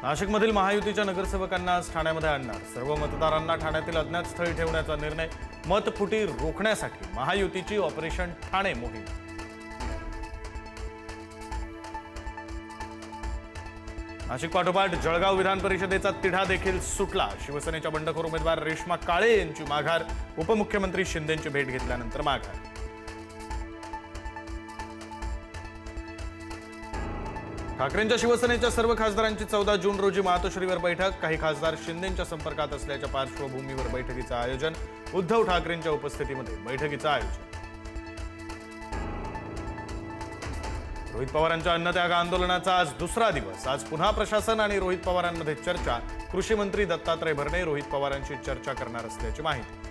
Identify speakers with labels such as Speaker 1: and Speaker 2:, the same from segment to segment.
Speaker 1: नाशिकमधील महायुतीच्या नगरसेवकांना आज ठाण्यामध्ये आणणार. सर्व मतदारांना ठाण्यातील अज्ञात स्थळी ठेवण्याचा निर्णय. मतफुटी रोखण्यासाठी महायुतीची ऑपरेशन ठाणे मोहीम. नाशिक पाठोपाठ जळगाव विधान परिषदेचा तिढा देखील सुटला. शिवसेनेच्या बंडखोर उमेदवार रेश्मा काळे यांची माघार. उपमुख्यमंत्री शिंदेंची भेट घेतल्यानंतर माघार. ठाकरेंच्या शिवसेनेच्या सर्व खासदारांची 14 जून रोजी मातोश्रीवर बैठक. काही खासदार शिंदेंच्या संपर्कात असल्याच्या पार्श्वभूमीवर बैठकीचं आयोजन. उद्धव ठाकरेंच्या उपस्थितीमध्ये बैठकीचं आयोजन. रोहित पवारांच्या अन्नत्याग आंदोलनाचा आज दुसरा दिवस. आज पुन्हा प्रशासन आणि रोहित पवारांमध्ये चर्चा. कृषी मंत्री दत्तात्रय भरणे रोहित पवारांशी चर्चा करणार असल्याची माहिती.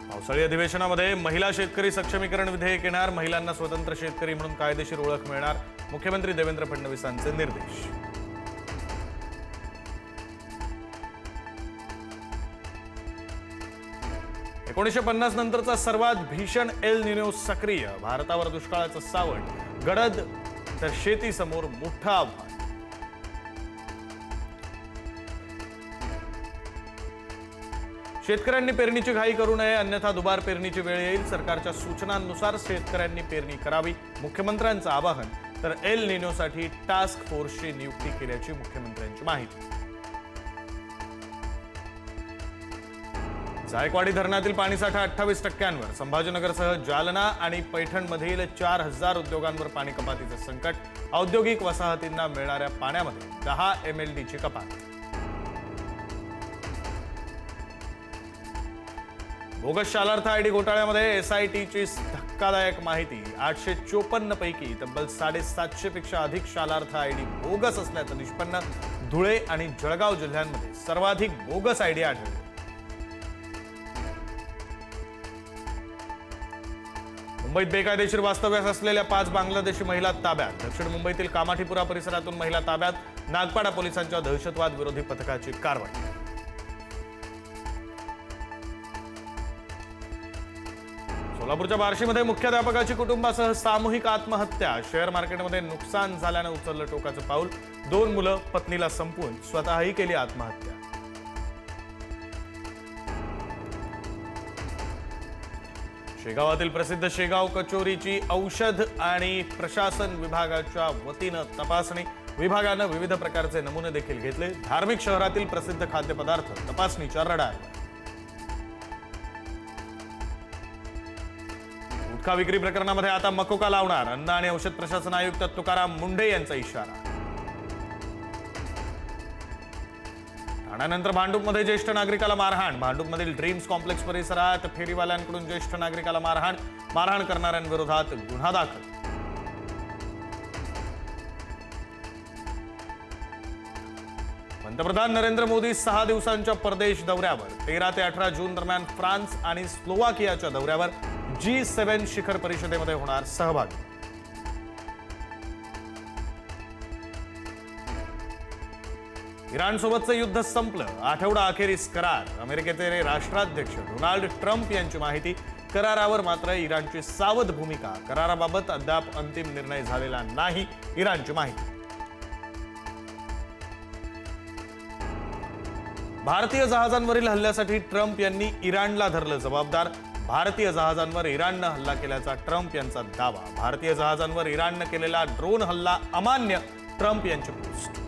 Speaker 1: पावसाळी अधिवेशनामध्ये महिला शेतकरी सक्षमीकरण विधेयक येणार. महिलांना स्वतंत्र शेतकरी म्हणून कायदेशीर ओळख मिळणार. मुख्यमंत्री देवेंद्र फडणवीसांचे निर्देश. एकोणीसशे 50 नंतरचा सर्वात भीषण एल निनो सक्रिय. भारतावर दुष्काळाचं सावट. गडद तर शेतीसमोर मोठं आव्हान. शेतकऱ्यांनी पेरणीची घाई करू नये, अन्यथा दुबार पेरणीची वेळ येईल. सरकारच्या सूचनांनुसार शेतकऱ्यांनी पेरणी करावी, मुख्यमंत्र्यांचं आवाहन. तर एल निनोसाठी टास्क फोर्सची नियुक्ती केल्याची मुख्यमंत्र्यांची माहिती. जायकवाडी धरणातील पाणीसाठा 28%. संभाजीनगरसह जालना आणि पैठणमधील 4000 उद्योगांवर पाणी कपातीचं संकट. औद्योगिक वसाहतींना मिळणाऱ्या पाण्यामध्ये 10 MLDची कपात. बोगस शालार्थ आयडी घोटाळ्यामध्ये SITची धक्कादायक माहिती. 854 पैकी तब्बल 750 पेक्षा अधिक शालार्थ आयडी बोगस असल्याचं निष्पन्न. धुळे आणि जळगाव जिल्ह्यांमध्ये सर्वाधिक बोगस आयडी आढळले. मुंबईत बेकायदेशीर वास्तव्यास असलेल्या 5 बांगलादेशी महिला ताब्यात. दक्षिण मुंबईतील कामाठीपुरा परिसरातून महिला ताब्यात. नागपाडा पोलिसांच्या दहशतवाद विरोधी पथकाची कारवाई. सोलापूरच्या बार्शीमध्ये मुख्याध्यापकाची कुटुंबासह सामूहिक आत्महत्या. शेअर मार्केटमध्ये नुकसान झाल्यानं उचललं टोकाचं पाऊल. 2 मुलं पत्नीला संपवून स्वतःही केली आत्महत्या. शेगावातील प्रसिद्ध शेगाव कचोरीची औषध आणि प्रशासन विभागाच्या वतीनं तपासणी. विभागानं विविध प्रकारचे नमुने देखील घेतले. धार्मिक शहरातील प्रसिद्ध खाद्यपदार्थ तपासणीच्या रडारवर. गुटखा विक्री प्रकरणामध्ये आता मकोका लावणार. अन्न आणि औषध प्रशासन आयुक्त तुकाराम मुंढे यांचा इशारा. ठाण्यानंतर भांडूपमध्ये ज्येष्ठ नागरिकाला मारहाण. भांडूपमधील ड्रीम्स कॉम्प्लेक्स परिसरात फेरीवाल्यांकडून ज्येष्ठ नागरिकाला मारहाण. मारहाण करणाऱ्यांविरोधात गुन्हा दाखल. पंतप्रधान नरेंद्र मोदी 6 दिवसांच्या परदेश दौऱ्यावर. 13 ते 18 जून दरम्यान फ्रान्स आणि स्लोवाकियाच्या दौऱ्यावर. G7 शिखर परिषदेमध्ये होणार सहभागी. इराणसोबतचं युद्ध संपलं. आठवडा अखेरीस करार. अमेरिकेचे राष्ट्राध्यक्ष डोनाल्ड ट्रम्प यांची माहिती. करारावर मात्र इराणची सावध भूमिका. कराराबाबत अद्याप अंतिम निर्णय झालेला नाही, इराणची माहिती. भारतीय जहाजांवरील हल्ल्यासाठी ट्रम्प यांनी इराणला धरलं जबाबदार. भारतीय जहाजांवर इराणनं हल्ला केल्याचा ट्रम्प यांचा दावा. भारतीय जहाजांवर इराणनं केलेला ड्रोन हल्ला अमान्य, ट्रम्प यांची पोस्ट.